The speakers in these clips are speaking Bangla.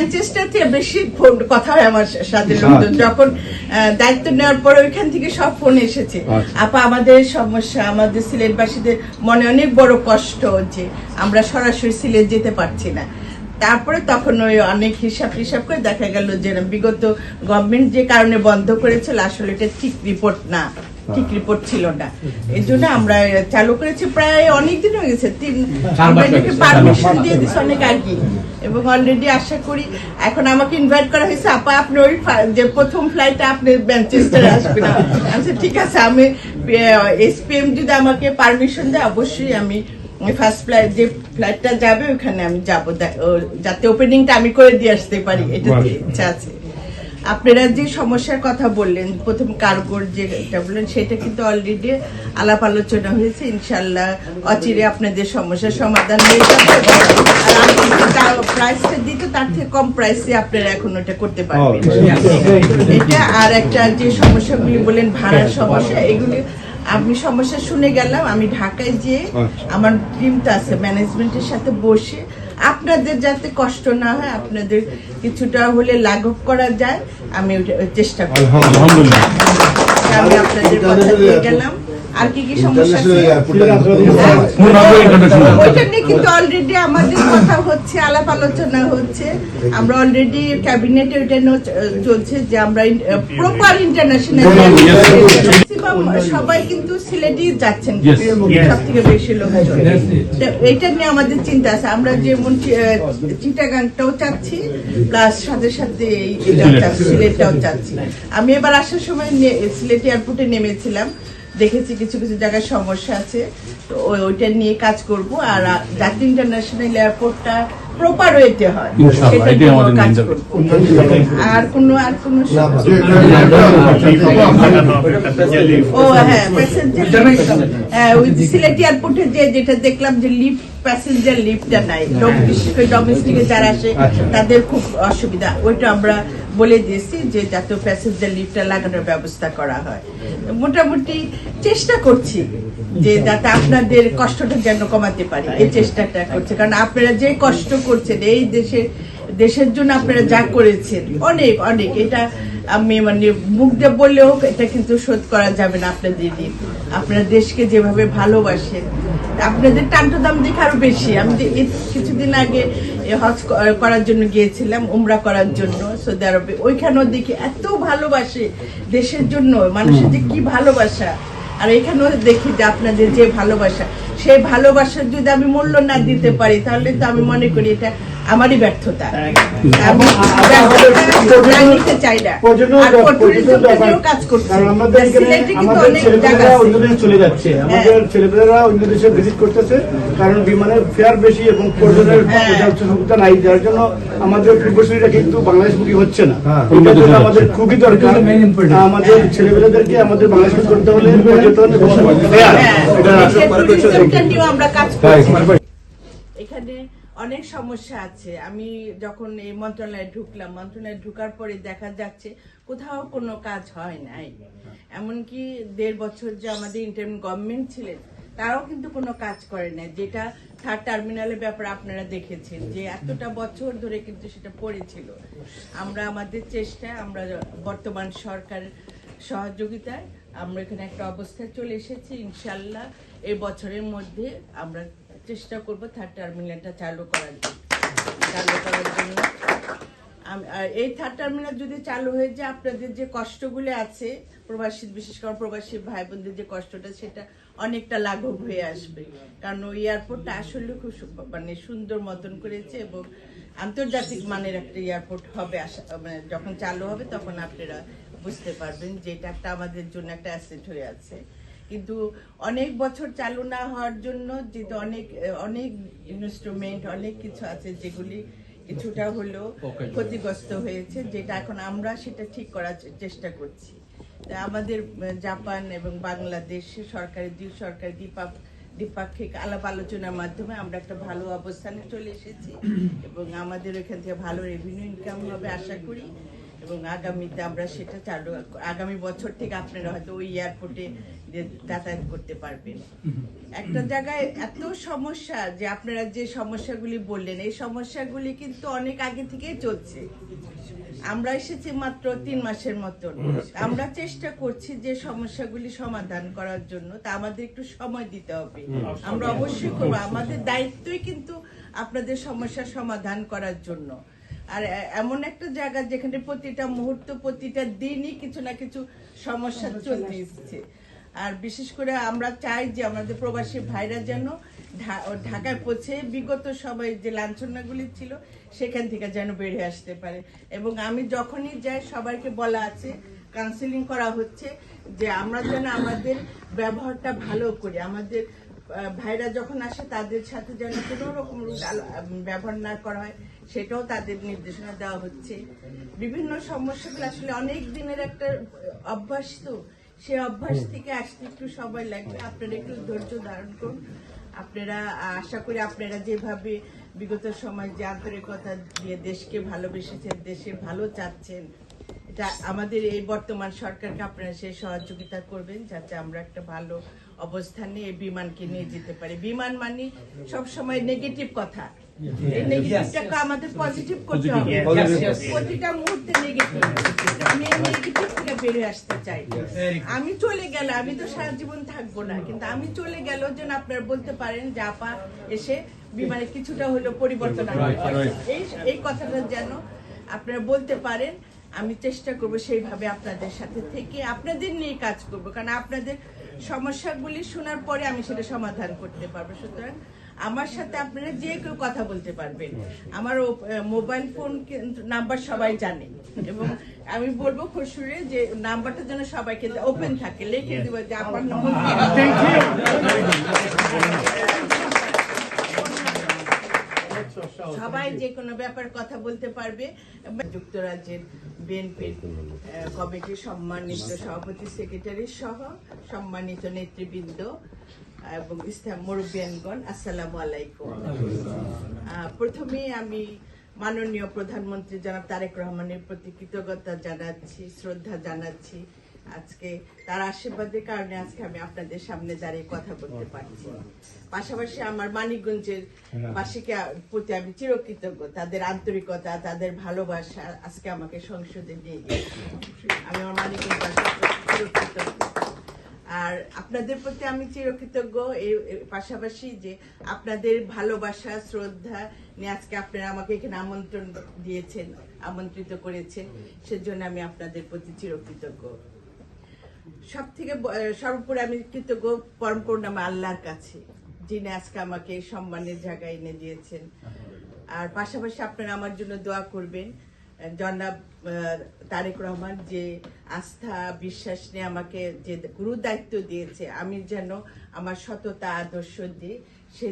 ম্যানচেস্টার থেকে বেশি কথা হয় আমার সাথে যখন দায়িত্ব নেওয়ার পর ওইখান থেকে সব ফোন এসেছে। আপা আমাদের সমস্যা, আমাদের সিলেটবাসীদের মনে অনেক বড় কষ্ট যে আমরা সরাসরি সিলেট যেতে পারছি না। তারপরে তখন ওই অনেক হিসাব করে দেখা গেল যে বিগত গভর্নমেন্ট যে কারণে বন্ধ করেছিল আসলে এটা ঠিক রিপোর্ট না, ঠিক রিপোর্ট ছিল না। এই জন্য আমরা চালু করেছি, প্রায় অনেকদিন হয়ে গেছে, পারমিশন দিয়ে দিচ্ছি অনেক আগে, এবং অলরেডি আশা করি এখন আমাকে ইনভাইট করা হয়েছে, আপা আপনি ওই যে প্রথম ফ্লাইটে আপনি ম্যানচেস্টারে আসবেন। আচ্ছা ঠিক আছে, আমি এসপিএম যদি আমাকে পারমিশন দেয় অবশ্যই আমি ফার্স্ট ফ্লাইট যে ফ্লাইটটা যাবে ওখানে আমি যাবো, যাতে ওপেনিংটা আমি করে দিয়ে আসতে পারি, এটা ইচ্ছা আছে। আপনারা যে সমস্যার কথা বললেন প্রথম কার্গোর যেটা বললেন সেটা কিন্তু অলরেডি আলাপ আলোচনা হয়েছে, ইনশাল্লাহ অচিরে আপনাদের সমস্যার সমাধান হয়ে যাবে। আর প্রাইসটা দিতে তার থেকে কম প্রাইসে আপনারা এখন ওটা করতে পারবেন এটা। আর একটা যে সমস্যাগুলি বললেন ভাড়ার সমস্যা, এগুলি আমি সমস্যা শুনে গেলাম, আমি ঢাকায় যে আমার টিমটা আছে ম্যানেজমেন্টের সাথে বসে আপনাদের যাতে কষ্ট না হয়, আপনাদের কিছুটা হলে লাঘব করা যায়, আমি চেষ্টা করি। আমি আপনাদের কথা দিয়ে গেলাম। আর কি কি সমস্যা ওইটা নিয়ে কিন্তু অলরেডি আমাদের কথা হচ্ছে, আলাপ আলোচনা হচ্ছে। আমরা অলরেডি ক্যাবিনেটে ওইটা চলছে যে আমরা প্রপার ইন্টারন্যাশনাল, সবাই কিন্তু সিলেটই যাচ্ছেন সব থেকে বেশি লোক, এইটা নিয়ে আমাদের চিন্তা আছে। আমরা যেমন চিটাগাংটাও চাচ্ছি, প্লাস সাথে সাথে সিলেটটাও চাচ্ছি। আমি এবার আসার সময় সিলেট এয়ারপোর্টে নেমেছিলাম, দেখেছি কিছু কিছু জায়গায় সমস্যা আছে, তো ওইটা নিয়ে কাজ করব। আর যাতে ইন্টারন্যাশনাল এয়ারপোর্টটা প্রপার ওয়েতে হয় সেটা নিয়ে কাজ করব। আর কোনো ও হ্যাঁ, প্যাসেঞ্জার ওই সিলেট এয়ারপোর্টে যেটা দেখলাম যে লিফট, প্যাসেঞ্জার লিফটটা নাই, বিশেষ করে ডোমেস্টিকে যারা আসে তাদের খুব অসুবিধা। ওইটা আমরা বলে দিয়েছি যে যাতে প্যাসেঞ্জার লিফটটা লাগানোর ব্যবস্থা করা হয়। মোটামুটি চেষ্টা করছি যে যাতে আপনাদের কষ্টটা যেন কমাতে পারি, এই চেষ্টাটা করছে। কারণ আপনারা যে কষ্ট করছেন এই দেশের জন্য, আপনারা যা করেছেন অনেক অনেক, এটা আমি মানে মুখ দিয়ে বললেও এটা কিন্তু শোধ করা যাবে না। আপনারা দেশকে যেভাবে ভালোবাসেন, আপনাদের টানটো দাম দেখে আরো বেশি। আমি কিছুদিন আগে হজ করার জন্য গিয়েছিলাম, উমরা করার জন্য সৌদি আরবে, ওইখানেও দেখি এত ভালোবাসে দেশের জন্য, মানুষের যে কি ভালোবাসা। আর এখানেও দেখি যে আপনাদের যে ভালোবাসা, সেই ভালোবাসার যদি আমি মূল্য না দিতে পারি তাহলে তো আমি মনে করি এটা আমারই ব্যর্থতা। আমি নিতে চাই না। কাজ করছি, চলে যাচ্ছে, আমাদের ছেলেমেয়েরা অন্য দেশে ভিজিট করতেছে, কারণ বিমানের ফেয়ার বেশি এবং প্রয়োজনের সুবিধা নাই, যার জন্য আমাদের পূর্বসূরীরা কিন্তু বাংলাদেশ মুখী হচ্ছে না। এটার জন্য আমাদের খুবই দরকার, আমাদের ছেলেমেয়েদেরকে আমাদের বাংলাদেশ করতে হলে পর্যটন আমরা কাজ করছি। এখানে অনেক সমস্যা আছে। আমি যখন এই মন্ত্রণালয়ে ঢুকলাম, মন্ত্রণালয়ে ঢুকার পরে দেখা যাচ্ছে কোথাও কোনো কাজ হয় নাই। এমনকি 1.5 বছর যে আমাদের ইন্টারিম গভর্নমেন্ট ছিলেন তারাও কিন্তু কোনো কাজ করে নাই, যেটা থার্ড টার্মিনালের ব্যাপারে আপনারা দেখেছেন যে এতটা বছর ধরে কিন্তু সেটা পড়েছিল। আমরা আমাদের চেষ্টায়, আমরা বর্তমান সরকারের সহযোগিতায় আমরা এখানে একটা অবস্থায় চলে এসেছি। ইনশাল্লাহ এই বছরের মধ্যে আমরা চেষ্টা করব থার্ড টার্মিনালটা চালু করার জন্য। এই থার্ড টার্মিনাল যদি চালু হয়ে যায়, আপনাদের যে কষ্টগুলো আছে প্রবাসী, বিশেষ করে প্রবাসী ভাই বোনদের যে কষ্টটা, সেটা অনেকটা লাঘব হয়ে আসবে। কারণ ওই এয়ারপোর্টটা আসলে খুব মানে সুন্দর মতন করেছে এবং আন্তর্জাতিক মানের একটা এয়ারপোর্ট হবে। মানে যখন চালু হবে তখন আপনারা বুঝতে পারবেন যে এটা একটা আমাদের জন্য একটা অ্যাসেট হয়ে আছে। কিন্তু অনেক বছর চালু না হওয়ার জন্য যেহেতু অনেক ইনস্ট্রুমেন্ট, অনেক কিছু আছে যেগুলি কিছুটা হলেও ক্ষতিগ্রস্ত হয়েছে, যেটা এখন আমরা সেটা ঠিক করার চেষ্টা করছি। আমাদের জাপান এবং বাংলাদেশ সরকারের দ্বিপাক্ষিক আলাপ আলোচনার মাধ্যমে আমরা একটা ভালো অবস্থানে চলে এসেছি এবং আমাদের এখান থেকে ভালো রেভিনিউ ইনকাম হবে আশা করি। এবং আগামীতে আমরা সেটা চালু, আগামী বছর থেকে আপনারা হয়তো ওই এয়ারপোর্টে যাতায়াত করতে পারবেন। একটা জায়গায় এত সমস্যা যে আপনারা যে সমস্যাগুলি বললেন, এই সমস্যাগুলি কিন্তু অনেক আগে থেকেই চলছে। আমরা এসেছি মাত্র 3 মাসের মতন। আমরা চেষ্টা করছি যে সমস্যাগুলি সমাধান করার জন্য, তা আমাদের একটু সময় দিতে হবে। আমরা অবশ্যই করবো, আমাদের দায়িত্বই কিন্তু আপনাদের সমস্যা সমাধান করার জন্য। আর এমন একটা জায়গা যেখানে প্রতিটা মুহূর্ত, প্রতিটা দিনই কিছু না কিছু সমস্যা চলতে এসছে। আর বিশেষ করে আমরা চাই যে আমাদের প্রবাসী ভাইরা যেন ঢাকায় পৌঁছে বিগত সময়ে যে লাঞ্ছনাগুলি ছিল সেখান থেকে যেন বেরিয়ে আসতে পারে। এবং আমি যখনই যাই সবাইকে বলা আছে, কাউন্সিলিং করা হচ্ছে যে আমরা যেন আমাদের ব্যবহারটা ভালো করি, আমাদের ভাইরা যখন আসে তাদের সাথে যেন কোনো রকম ব্যবহার না করা হয় সেটাও তাদের নির্দেশনা দেওয়া হচ্ছে। বিভিন্ন সমস্যাগুলো আসলে অনেক দিনের একটা অভ্যাস, তো সেই অভ্যাস থেকে আসতে একটু সময় লাগবে। আপনারা একটু ধৈর্য ধারণ করুন। আপনারা আশা করি আপনারা যেভাবে বিগত সময় যে আন্তরিকতা দিয়ে দেশকে ভালোবেসেছেন, দেশের ভালো চাচ্ছেন, এটা আমাদের এই বর্তমান সরকারকে আপনারা সেই সহযোগিতা করবেন যাতে আমরা একটা ভালো অবস্থানে এই বিমানকে নিয়ে যেতে পারি। বিমান মানে সবসময় নেগেটিভ কথা, এই নেগেটিভটাকে আমাদের পজিটিভ করতে হবে। প্রতিটা মুহূর্তে নেগেটিভ, আমি এই নেগেটিভ থেকে বেরিয়ে আসতে চাই। আমি চলে গেলে, আমি তো সারা জীবন থাকবো না, কিন্তু আমি চলে গেলেও যেন আপনারা বলতে পারেন যে আপা এসে বিমানে কিছুটা হলেও পরিবর্তন আনতে পারে, এই কথাটা যেন আপনারা বলতে পারেন। আমি চেষ্টা করব সেইভাবে আপনাদের সাথে থেকে আপনাদের নিয়ে কাজ করব, কারণ আপনাদের সমস্যাগুলি শোনার পরে আমি সেটা সমাধান করতে পারবো। সুতরাং আমার সাথে আপনারা যে কেউ কথা বলতে পারবেন। আমার মোবাইল ফোন নাম্বার সবাই জানে, এবং আমি বলবো খুশুরে যে নাম্বারটা যেন সবাইকে ওপেন থাকে, লিখে দিব যে আপনার নম্বর। সবাই যে কোনো ব্যাপার কথা বলতে পারবে। যুক্তরাজ্যের বিএনপির কমিটির সম্মানিত সভাপতি, সেক্রেটারি সহ সম্মানিত নেতৃবৃন্দ এবং মুরব্বিয়ানগণ, আসসালামু আলাইকুম। প্রথমে আমি মাননীয় প্রধানমন্ত্রী জনাব তারেক রহমানের প্রতি কৃতজ্ঞতা জানাচ্ছি, শ্রদ্ধা জানাচ্ছি। আজকে তার আশীর্বাদের কারণে আজকে আমি আপনাদের সামনে দাঁড়িয়ে কথা বলতে পারছি। পাশাপাশি আমার মানিকগঞ্জের বাসীকে প্রতি আমি চিরকৃতজ্ঞ, তাদের আন্তরিকতা, তাদের ভালোবাসা আজকে আমাকে সংসদে নিয়ে গেছে। আমি আমার মানিকগঞ্জবাসীর প্রতি চিরকৃতজ্ঞ। আর আপনাদের প্রতি আমি চিরকৃতজ্ঞ এর পাশাপাশি যে আপনাদের ভালোবাসা, শ্রদ্ধা নিয়ে আজকে আপনারা আমাকে এখানে আমন্ত্রণ দিয়েছেন, আমন্ত্রিত করেছেন, সেজন্য আমি আপনাদের প্রতি চিরকৃতজ্ঞ। সর্বোপরি আমি কৃতজ্ঞ পরম করুণাময় আল্লাহর কাছে, যিনি আজকে আমাকে এই সম্মানের জায়গায় এনে দিয়েছেন। আর পাশাপাশি আপনারা আমার জন্য দোয়া করবেন। জনাব তারেক রহমান যে আস্থা বিশ্বাস নিয়ে আমাকে যে গুরু দায়িত্ব দিয়েছে, আমি যেন আমার সততা আদর্শ দিয়ে সে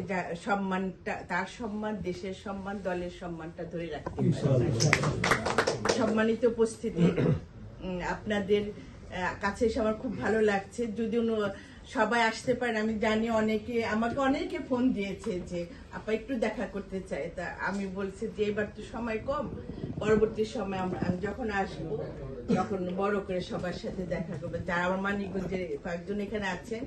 সম্মানটা, তার সম্মান, দেশের সম্মান, দলের সম্মানটা ধরে রাখতে পারি। সম্মানিত উপস্থিতি, আপনাদের কাছে এসে আমার খুব ভালো লাগছে। যদিও সবাই আসতে পারেন, আমি জানি আমাকে অনেকে ফোন দিয়েছে যে আপা একটু দেখা করতে চাই। তা আমি বলছি যে এবার তো সময় কম, পরবর্তী সময় আমি যখন আসবো তখন বড় করে সবার সাথে দেখা করবো। যারা আমার মানিকগঞ্জের কয়েকজন এখানে আছেন,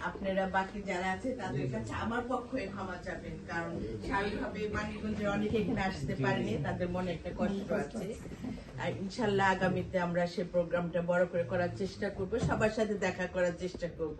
আপনারা বাকি যারা আছে তাদের কাছে আমার পক্ষে ক্ষমা চাবেন, কারণ স্বাভাবিকভাবে মানিকগঞ্জের অনেকে এখানে আসতে পারেনি, তাদের মনে একটা কষ্ট আছে। আর ইনশাল্লাহ আগামীতে আমরা সেই প্রোগ্রামটা বড় করে করার চেষ্টা করব, সবার সাথে দেখা করার চেষ্টা করব।